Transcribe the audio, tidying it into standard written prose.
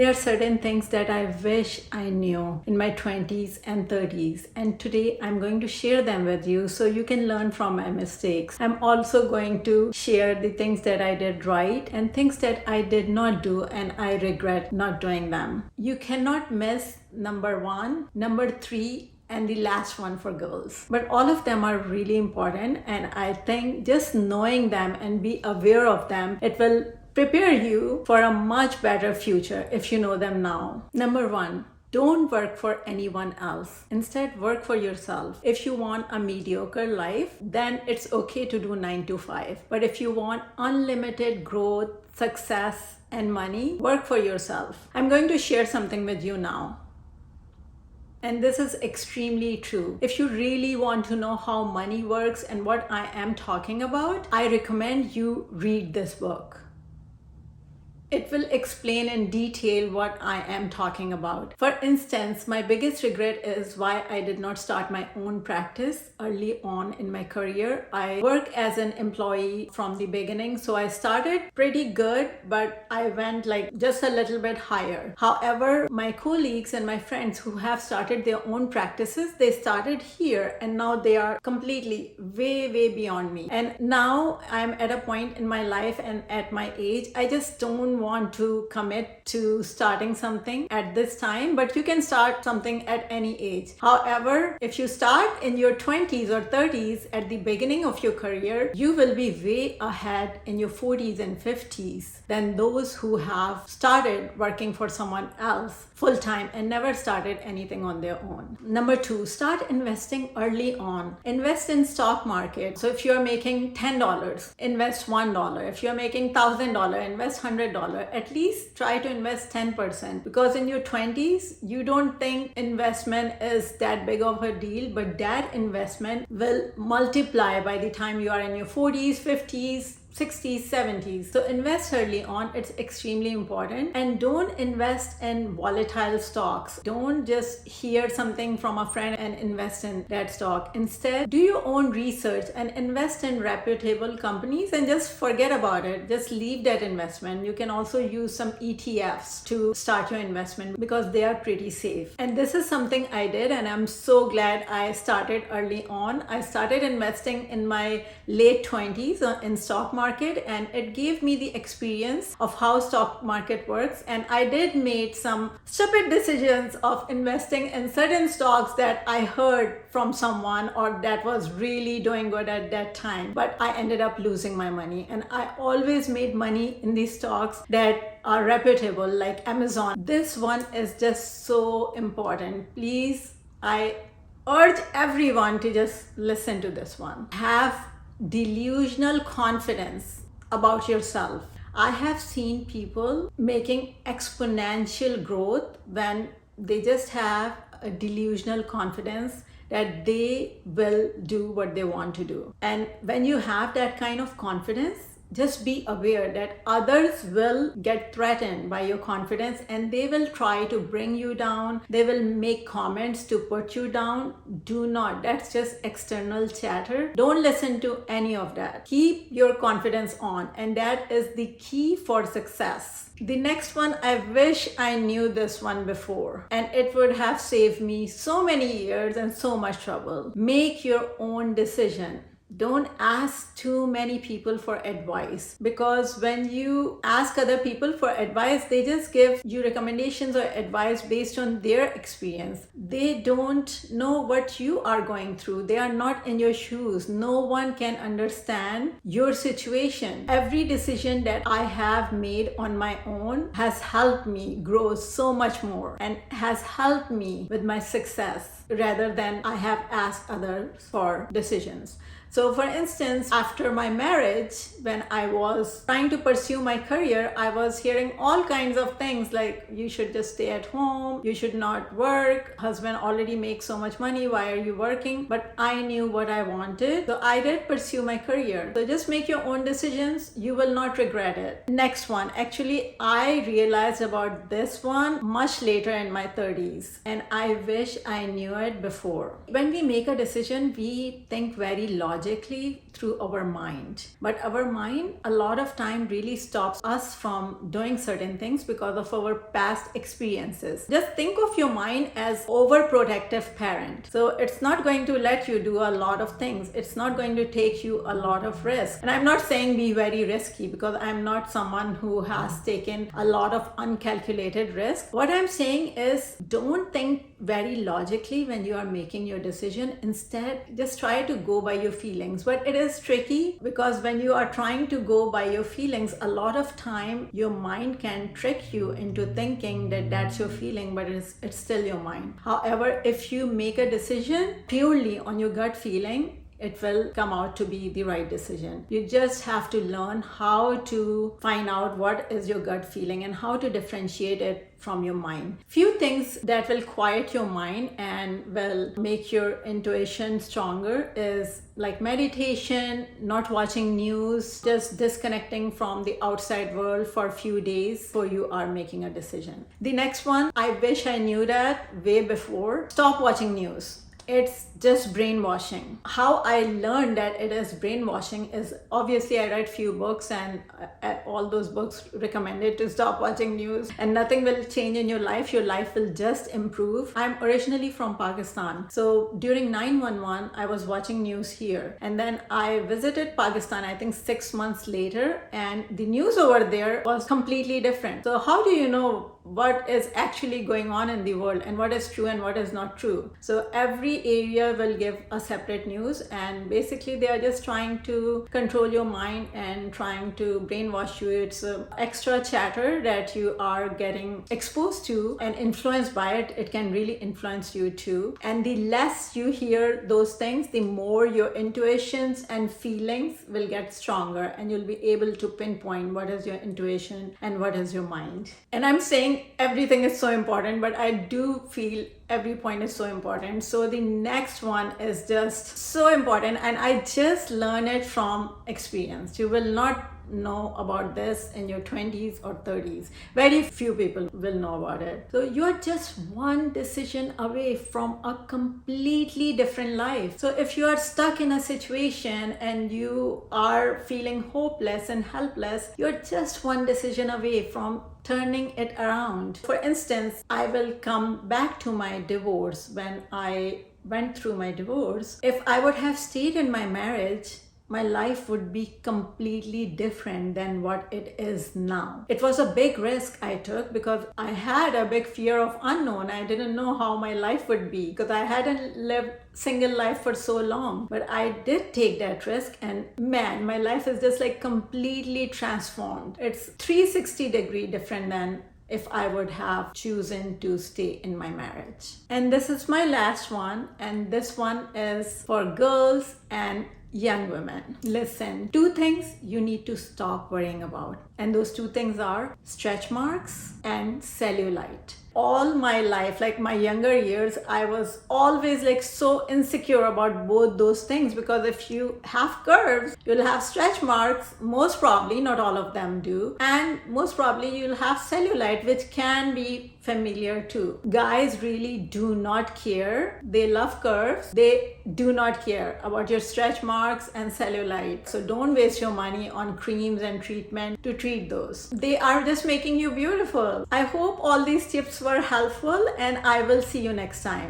There are certain things that I wish I knew in my 20s and 30s, and today I'm going to share them with you so you can learn from my mistakes. I'm also going to share the things that I did right and things that I did not do and I regret not doing them. You cannot miss number 1, number 3, and the last one for girls. But all of them are really important, and I think just knowing them and be aware of them, it will prepare you for a much better future if you know them now. Number 1, don't work for anyone else. Instead, work for yourself. If you want a mediocre life, then it's okay to do 9 to 5. But if you want unlimited growth, success, and money, work for yourself. I'm going to share something with you now. And this is extremely true. If you really want to know how money works and what I am talking about, I recommend you read this book. It will explain in detail what I am talking about. For instance, my biggest regret is why I did not start my own practice early on in my career. I work as an employee from the beginning, so I started pretty good, but I went like just a little bit higher. However, my colleagues and my friends who have started their own practices, they started here and now they are completely way beyond me. And now I'm at a point in my life and at my age, I just don't want to commit to starting something at this time, but you can start something at any age. However, if you start in your 20s or 30s at the beginning of your career, you will be way ahead in your 40s and 50s than those who have started working for someone else full-time and never started anything on their own. Number 2, start investing early on. Invest in stock market. So if you're making $10, invest $1. If you're making $1,000, invest $100. At least try to invest 10%, because in your 20s, you don't think investment is that big of a deal, but that investment will multiply by the time you are in your 40s, 50s, 60s, 70s. So invest early on. It's extremely important. And don't invest in volatile stocks. Don't just hear something from a friend and invest in that stock. Instead, do your own research and invest in reputable companies and just forget about it. Just leave that investment. You can also use some ETFs to start your investment because they are pretty safe. And this is something I did, and I'm so glad I started early on. I started investing in my late 20s in stock market, and it gave me the experience of how stock market works. And I did make some stupid decisions of investing in certain stocks that I heard from someone or that was really doing good at that time, but I ended up losing my money. And I always made money in these stocks that are reputable, like Amazon. This one is just so important. Please, I urge everyone to just listen to this one. Have delusional confidence about yourself. I have seen people making exponential growth when they just have a delusional confidence that they will do what they want to do. And when you have that kind of confidence, just be aware that others will get threatened by your confidence and they will try to bring you down. They will make comments to put you down. Do not. That's just external chatter. Don't listen to any of that. Keep your confidence on, and that is the key for success. The next one, I wish I knew this one before, and it would have saved me so many years and so much trouble. Make your own decision. Don't ask too many people for advice, because when you ask other people for advice, they just give you recommendations or advice based on their experience. They don't know what you are going through. They are not in your shoes. No one can understand your situation. Every decision that I have made on my own has helped me grow so much more and has helped me with my success rather than I have asked others for decisions. So for instance, after my marriage, when I was trying to pursue my career, I was hearing all kinds of things like, you should just stay at home, you should not work, husband already makes so much money, why are you working? But I knew what I wanted, so I did pursue my career. So just make your own decisions, you will not regret it. Next one, actually I realized about this one much later in my 30s, and I wish I knew it before. When we make a decision, we think very logically. logically through our mind. But our mind a lot of time really stops us from doing certain things because of our past experiences. Just think of your mind as overprotective parent. So it's not going to let you do a lot of things. It's not going to take you a lot of risk. And I'm not saying be very risky, because I'm not someone who has taken a lot of uncalculated risk. What I'm saying is, don't think very logically when you are making your decision. Instead, just try to go by your feelings. But it is tricky, because when you are trying to go by your feelings, a lot of time your mind can trick you into thinking that that's your feeling, but it's still your mind. However, if you make a decision purely on your gut feeling, it will come out to be the right decision. You just have to learn how to find out what is your gut feeling and how to differentiate it from your mind. Few things that will quiet your mind and will make your intuition stronger is like meditation, not watching news, just disconnecting from the outside world for a few days before you are making a decision. The next one, I wish I knew that way before. Stop watching news. It's just brainwashing. How I learned that it is brainwashing is, obviously I read few books, and all those books recommended to stop watching news, and nothing will change in your life. Your life will just improve. I'm originally from Pakistan. So during 9/11, I was watching news here, and then I visited Pakistan, I think 6 months later, and the news over there was completely different. So how do you know what is actually going on in the world and what is true and what is not true? So every area will give a separate news, and basically they are just trying to control your mind and trying to brainwash you. It's an extra chatter that you are getting exposed to and influenced by it. It can really influence you too. And the less you hear those things, the more your intuitions and feelings will get stronger, and you'll be able to pinpoint what is your intuition and what is your mind. And I'm saying everything is so important, but I do feel every point is so important. So the next one is just so important, and I just learned it from experience. You will not know about this in your 20s or 30s. Very few people will know about it. So you're just one decision away from a completely different life. So if you are stuck in a situation and you are feeling hopeless and helpless, you're just one decision away from turning it around. For instance, I will come back to my divorce. When I went through my divorce, if I would have stayed in my marriage, my life would be completely different than what it is now. It was a big risk I took because I had a big fear of unknown. I didn't know how my life would be because I hadn't lived single life for so long. But I did take that risk, and man, my life is just like completely transformed. It's 360-degree different than if I would have chosen to stay in my marriage. And this is my last one, and this one is for girls and young women. Listen, 2 things you need to stop worrying about, and those 2 things are stretch marks and cellulite. All my life, like my younger years, I was always like so insecure about both those things, because if you have curves, you'll have stretch marks, most probably, not all of them do, and most probably you'll have cellulite, which can be familiar too. Guys really do not care. They love curves. They do not care about your stretch marks and cellulite. So don't waste your money on creams and treatment to treat those. They are just making you beautiful. I hope all these tips were helpful, and I will see you next time.